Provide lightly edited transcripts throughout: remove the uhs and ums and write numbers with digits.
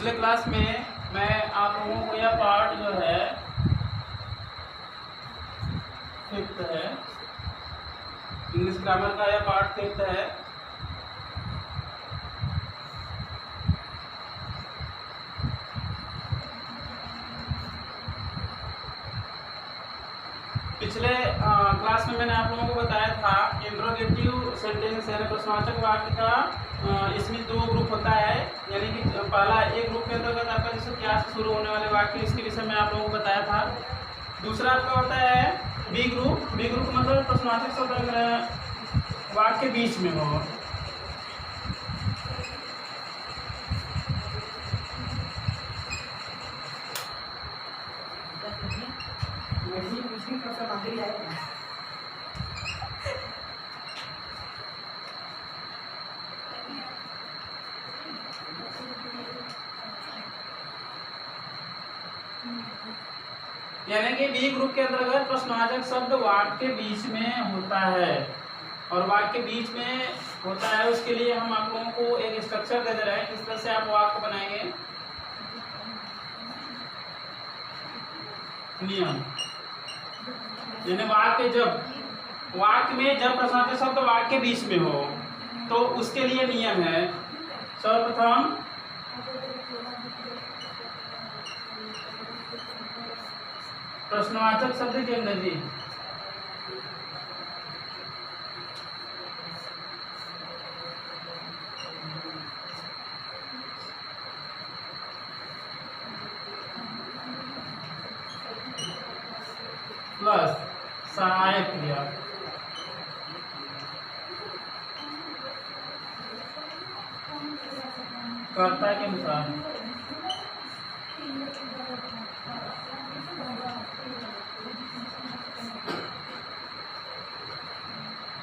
पिछले क्लास में मैं आप लोगों को यह पार्ट जो है 5th है, इंग्लिश ग्रामर का यह पार्ट 5th है। पिछले क्लास में मैंने आप लोगों को बताया था इंट्रोगेटिव सेंटेंस यानी प्रश्नवाचक वाक्य का इसमें 2 ग्रुप होता है, यानी कि पहला एक ग्रुप के अंतर्गत आपका जैसे क्या से शुरू होने वाले वाक्य, इसके विषय में आप लोगों को बताया था। दूसरा आपका होता है बी ग्रुप। बी ग्रुप मतलब प्रश्नवाचक शब्द वाक्य के बीच में हो। यानी कि बी ग्रुप के अंतर्गत प्रश्नवाचक शब्द वाक्य के बीच में होता है, और वाक्य के बीच में होता है उसके लिए हम आप लोगों को एक स्ट्रक्चर दे रहे हैं, किस तरह से आप वाक्य बनाएंगे। नियम यानी वाक्य में जब प्रश्नवाचक शब्द वाक्य के बीच में हो तो उसके लिए नियम है। सर्वप्रथम प्रश्नवाचक शब्द की अंग्रेजी प्लस सहायक क्रिया। कर्ता के अनुसार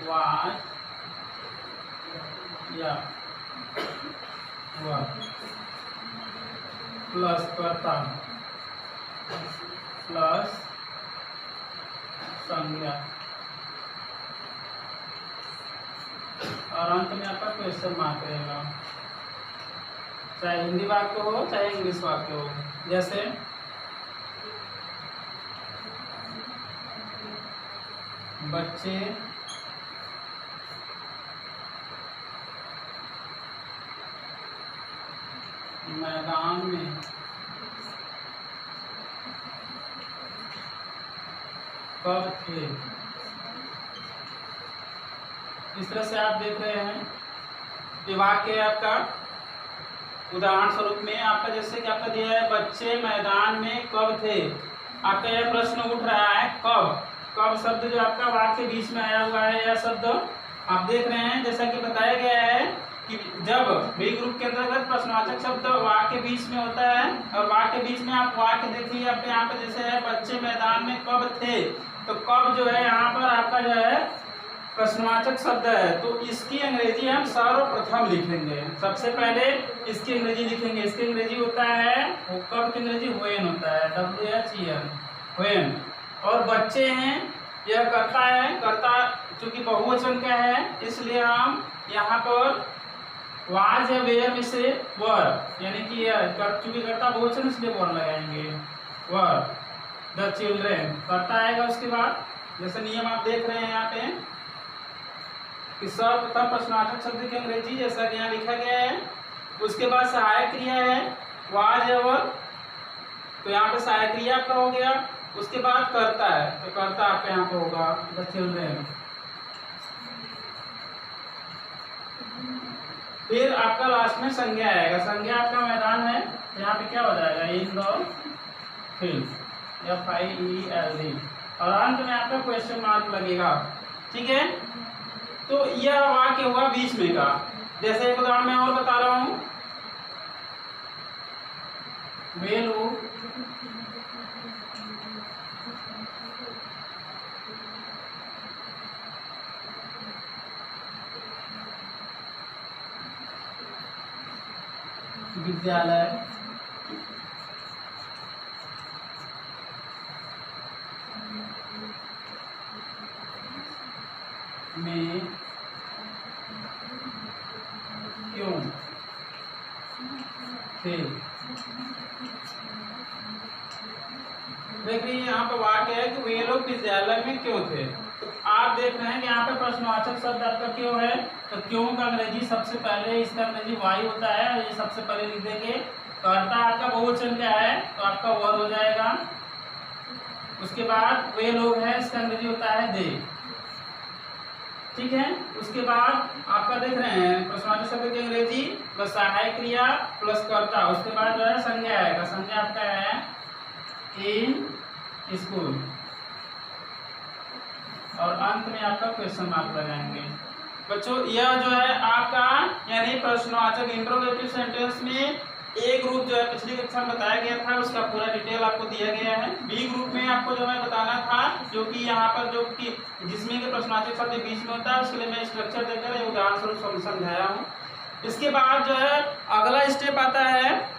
वाज या वह प्लस कर्ता प्लस संज्ञा, और अंत में आपका क्वेश्चन मार्क रहेगा, चाहे हिंदी वाक्य हो चाहे इंग्लिश वाक्य हो। जैसे बच्चे मैदान में कब थे। इस तरह से आप देख रहे हैं कि वाक्य आपका उदाहरण स्वरूप में आपका जैसे कि आपका दिया है बच्चे मैदान में कब थे। आपका यह प्रश्न उठ रहा है कब। कब शब्द जो आपका वाक्य के बीच में आया हुआ है, यह शब्द आप देख रहे हैं जैसा कि बताया गया है कि जब बी ग्रुप के अंतर्गत प्रश्नवाचक शब्द वाक्य के बीच में होता है, और वाक्य के बीच में आप वाक्य देखिए अपने यहाँ पे जैसे है बच्चे मैदान में कब थे, तो कब जो है यहाँ पर आपका जो है प्रश्नवाचक शब्द है, तो इसकी अंग्रेजी हम सर्वप्रथम लिखेंगे। सबसे पहले इसकी अंग्रेजी लिखेंगे। इसकी अंग्रेजी होता है कब की अंग्रेजी व्हेन होता है, WHEN व्हेन। और बच्चे हैं यह कर्ता है, कर्ता चूंकि बहुवचन का है इसलिए हम यहाँ पर वाज या वेयर में से वर, यानी कि चूंकि कर्ता बहुवचन इसलिए वर लगाएंगे। वर द चिल्ड्रेन कर्ता आएगा। उसके बाद जैसे नियम आप देख रहे हैं यहाँ पे कि सर्वप्रथम प्रश्नवाचक शब्द की अंग्रेजी जैसा कि यहाँ लिखा गया है। उसके बाद सहायक क्रिया है वाज या वर, तो यहाँ पे सहायक क्रिया आपका हो गया। उसके बाद कर्ता है, तो कर्ता आपका यहाँ पे होगा द चिल्ड्रेन। फिर आपका लास्ट में संज्ञा आएगा। संज्ञा आपका मैदान है, यहाँ पे क्या हो जाएगा इन द फील्ड, FIELD, और अंत में आपका क्वेश्चन मार्क लगेगा। ठीक है, तो यह वाक्य हुआ बीच में का। जैसे एक उदाहरण मैं और बता रहा हूं, बेलू विद्यालय में क्यों थे। देखिए यहाँ पे वाक्य है कि वे लोग विद्यालय में क्यों थे। तो आप देख रहे हैं कि यहाँ पे प्रश्नवाचक शब्द आपका क्यों है, तो क्यों का अंग्रेजी सबसे पहले, इसका अंग्रेजी वाई होता है, ये सबसे पहले लिख देंगे। कर्ता आपका बहुवचन क्या है, तो आपका वर हो जाएगा। उसके बाद वे लोग हैं, इसका अंग्रेजी होता है दे, ठीक है। उसके बाद आपका देख रहे हैं प्रश्नवाचक शब्द की अंग्रेजी प्लस सहायक क्रिया प्लस कर्ता, उसके बाद जो है संज्ञा आएगा। संज्ञा आपका है इन स्कूल, और अंत में आपका क्वेश्चन मार्क लगाएंगे। बच्चों यह जो है आपका यानी प्रश्नवाचक इंट्रोगेटिव सेंटेंस में ए ग्रुप जो है पिछली कक्षा में बताया गया था, उसका पूरा डिटेल आपको दिया गया है। बी ग्रुप में आपको जो है बताना था, जो कि यहाँ पर जो कि जिसमें के प्रश्नवाचक शब्द बीच में होता है, उसके लिए मैं स्ट्रक्चर देकर उदाहरण स्वरूप समझाया हूँ। इसके बाद जो है अगला स्टेप आता है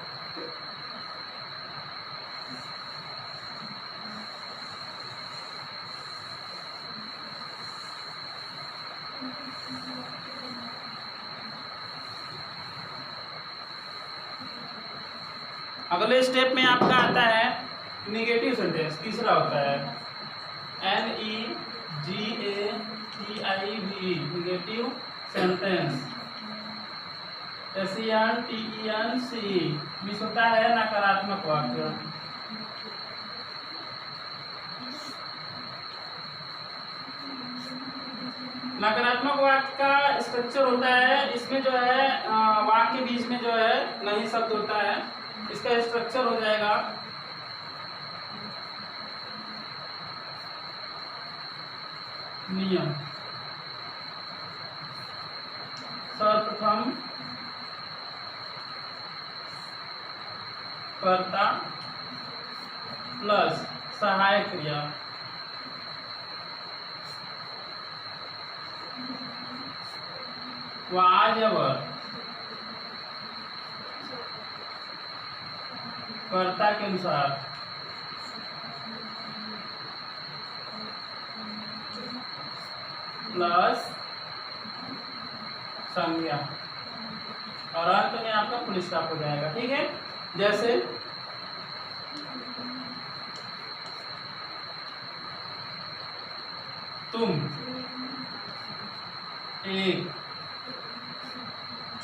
अगले स्टेप में आपका आता है निगेटिव सेंटेंस, तीसरा होता है NEGATIV negative sentence. SENTENC miss होता है नकारात्मक वाक्य। नकारात्मक वाक्य का स्ट्रक्चर होता है, इसमें जो है वाक्य के बीच में जो है नहीं शब्द होता है, इसका स्ट्रक्चर हो जाएगा नियम। सर्वप्रथम कर्ता प्लस सहायक क्रिया, वाजवर कर्ता के अनुसार प्लस संज्ञा, और अंत में आपका फुल स्टॉप हो जाएगा, ठीक है। जैसे तुम एक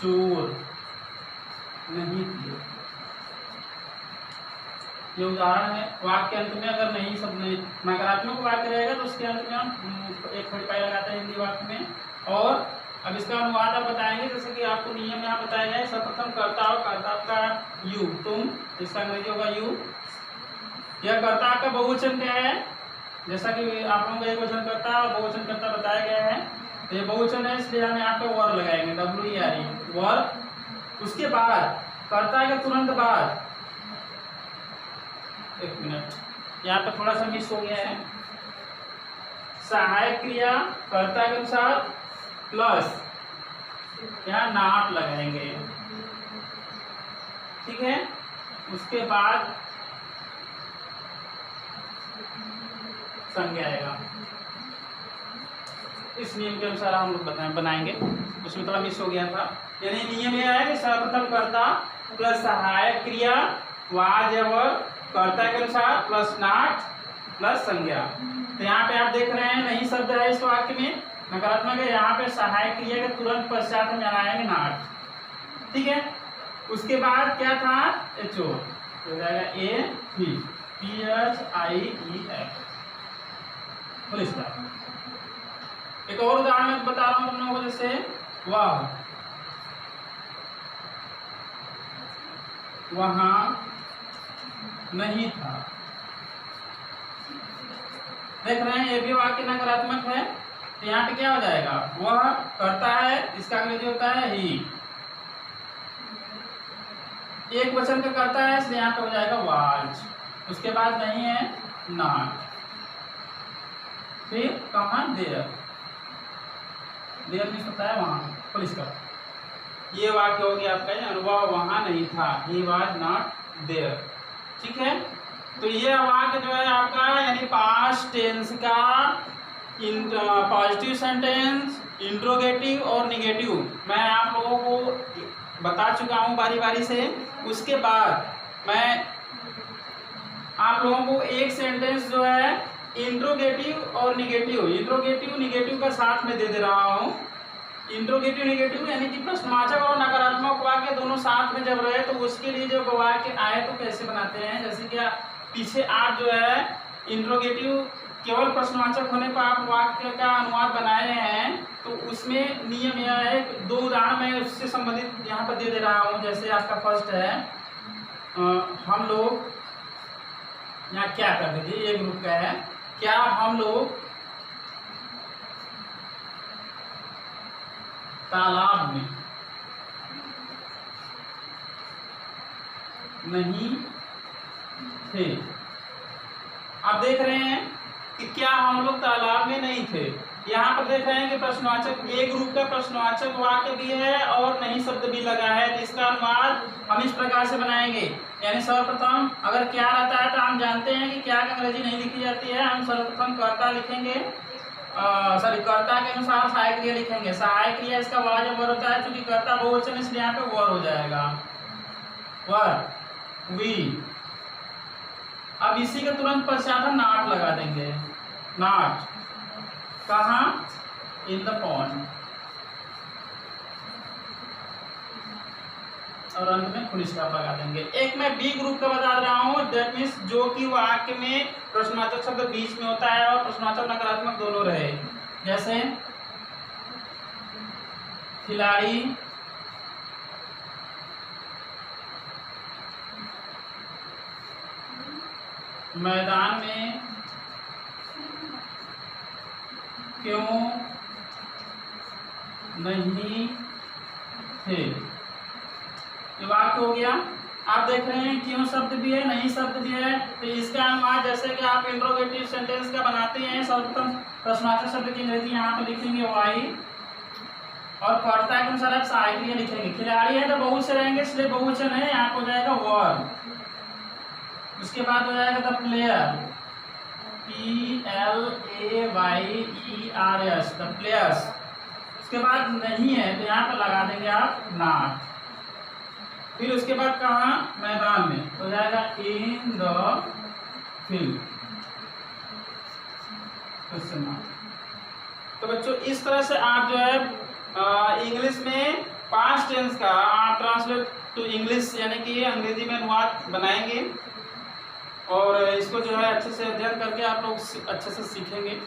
चोर नहीं थे, ये उदाहरण है। वाक्य अंत में अगर नहीं शब्द नहीं नकारात्मक वाक्य रहेगा तो उसके अंत में हम एक खड़ी पाई लगाते हैं हिंदी वाक्य में। और अब इसका अनुवाद आप बताएंगे, जैसे कि आपको नियम यहाँ बताया गया है। सर्वप्रथम कर्ता और कर्ता का यू, तुम, इसका अंग्रेजी होगा यू। यह कर्ता का बहुवचन क्या है, जैसा कि आप लोगों का एक वचन कर्ता और बहुवचन कर्ता बताया गया है, तो ये बहुवचन है, इसलिए हम यहाँ पे वर लगाएंगे, WER वर। उसके बाद कर्ता के तुरंत बाद, एक मिनट यहाँ पे थोड़ा सा मिस हो गया है, सहायक क्रिया कर्ता के अनुसार प्लस यहाँ नॉट लगाएंगे, ठीक है। उसके बाद संज्ञा आएगा। इस नियम के अनुसार हम लोग बनाएंगे, उसमें थोड़ा मिस हो गया था। यानी नियम यह है कि सर्वप्रथम कर्ता प्लस सहायक क्रिया वाजवर कर्ता के अनुसार प्लस नॉट प्लस संज्ञा। तो यहाँ पे आप देख रहे हैं नहीं शब्द है इस वाक्य में, नकारात्मक है, यहाँ पे सहायक क्रिया के तुरंत पश्चात में आएंगे नॉट, ठीक है। उसके बाद क्या था, एचओ हो जाएगा PHIEF फुल स्टॉप। एक और उदाहरण मैं बता रहा हूँ तुम लोगों को, जैसे वह वहां नहीं था। देख रहे हैं ये भी वाक्य नकारात्मक है, तो यहाँ पे क्या हो जाएगा, वह करता है, इसका अंग्रेजी होता है ही, एक वचन का करता है, इसलिए यहाँ पे हो जाएगा वाज। उसके बाद नहीं है नॉट, फिर कहाँ देयर, देयर मीन्स होता है वहां, पुलिस का। ये वाक्य हो गया आपका, वह वहां नहीं था, ही वाज नॉट देयर, ठीक है। तो ये वाक्य जो है आपका यानी पास्ट टेंस का पॉजिटिव सेंटेंस, इंट्रोगेटिव और निगेटिव मैं आप लोगों को बता चुका हूँ बारी बारी से। उसके बाद मैं आप लोगों को एक सेंटेंस जो है इंट्रोगेटिव और निगेटिव का साथ में दे रहा हूँ। इंट्रोगेटिव निगेटिव यानी कि प्रश्नवाचक और नकारात्मक वाक्य दोनों साथ में जब रहे तो उसके लिए जब वाक्य आए तो कैसे बनाते हैं। जैसे कि पीछे आप जो है इंट्रोगेटिव केवल प्रश्नवाचक होने पर आप वाक्य का अनुवाद बनाए हैं तो उसमें नियम यह है, 2 उदाहरण मैं उससे संबंधित यहाँ पर दे रहा हूँ। जैसे आपका फर्स्ट है हम लोग, यहाँ क्या कर दीजिए, एक ग्रुप का है, क्या हम लोग तालाब में नहीं थे। आप देख रहे हैं कि क्या हम लोग तालाब में नहीं थे। यहाँ पर देख रहे हैं कि प्रश्नवाचक एक ग्रुप का प्रश्नवाचक वाक्य भी है और नहीं शब्द भी लगा है। तो इसका अनुवाद हम इस प्रकार से बनाएंगे, यानी सर्वप्रथम अगर क्या रहता है तो हम जानते हैं कि क्या अंग्रेजी नहीं लिखी जाती है, हम सर्वप्रथम कर्ता लिखेंगे, कर्ता के अनुसार सहायक क्रिया लिखेंगे। सहायक क्रिया इसका वाचक वर होता है, क्योंकि कर्ता बहुवचन इसलिए यहाँ पे वर हो जाएगा, वर वी। अब इसी के तुरंत पश्चात हम नॉट लगा देंगे, नॉट कहाँ, इन द पॉन्ड, और अंत में फुल स्टॉप लगा देंगे। एक मैं बी ग्रुप का बता रहा हूँ, दैट मीन्स जो कि वाक्य में प्रश्नवाचक शब्द बीच में होता है और प्रश्नवाचक नकारात्मक दोनों रहे। जैसे खिलाड़ी मैदान में क्यों नहीं थे, ये वाक्य हो गया। आप देख रहे हैं क्यों शब्द भी है, नहीं शब्द भी है। तो इसका अनुवाद जैसे कि आप इंट्रोगेटिव सेंटेंस का बनाते हैं, सर्वप्रथम प्रश्नवाचक शब्द की अंग्रेजी यहाँ पर लिखेंगे वाई, और कर्ता के अनुसार आप सहायक क्रिया लिखेंगे। खिलाड़ी है तो बहुत से रहेंगे इसलिए बहुवचन है, यहाँ पर हो जाएगा वर। उसके बाद हो जाएगा the player, PLAYERS, the players. उसके बाद नहीं है तो यहाँ पर लगा देंगे आप नॉट। फिर उसके बाद कहाँ, मैदान में, हो जाएगा इन द फील्ड। तो बच्चों इस तरह से आप जो है इंग्लिश में पास्ट टेंस का आप ट्रांसलेट टू इंग्लिश यानी कि अंग्रेजी में अनुवाद बनाएंगे, और इसको जो है अच्छे से अध्ययन करके आप लोग अच्छे से सीखेंगे।